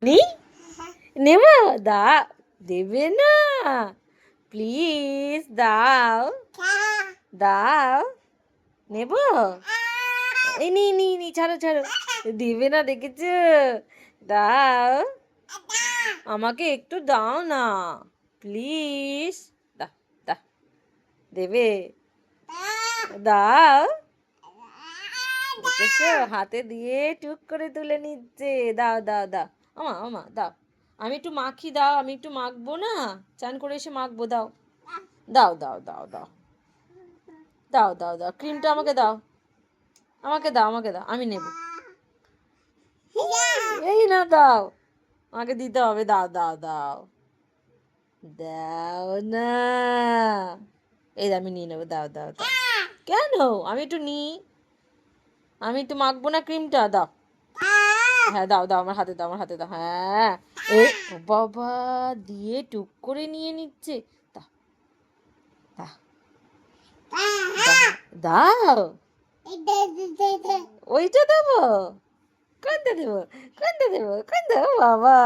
নি নেব দাও দেবে না প্লিজ দাও দাও নেব এই নি নি নি ছাড়ো ছাড়ো দিবে না দেখেছ দাও আমাকে একটু দাও না প্লিজ দা দা দেবে দাও দেখেছো হাতে দিয়ে টুক করে তুলে নিচ্ছে দাও দাও দাও আমা আমা দাও আমি একটু মাখি দাও আমি একটু মাখবো না চান করে এসে মাখবো দাও দাও দাও দাও দাও দাও দাও দাও ক্রিমটা আমাকে দাও আমাকে দাও আমাকে দাও আমি নেব এই না দাও আমাকে দিতে হবে দাও দাও দাও দাও না এই আমি নিয়ে নেবো দাও দাও দাও কেন আমি একটু নিই আমি একটু মাখবো না ক্রিমটা দাও হ্যাঁ দাও দাও আমার হাতে দাও আমার হাতে দাও হ্যাঁ এ বাবা দিয়ে টুক করে নিয়ে নিচ্ছে দাও দাও দাও ওইটা দেবো কোনটা দেবো কোনটা দেবো কোনটা বাবা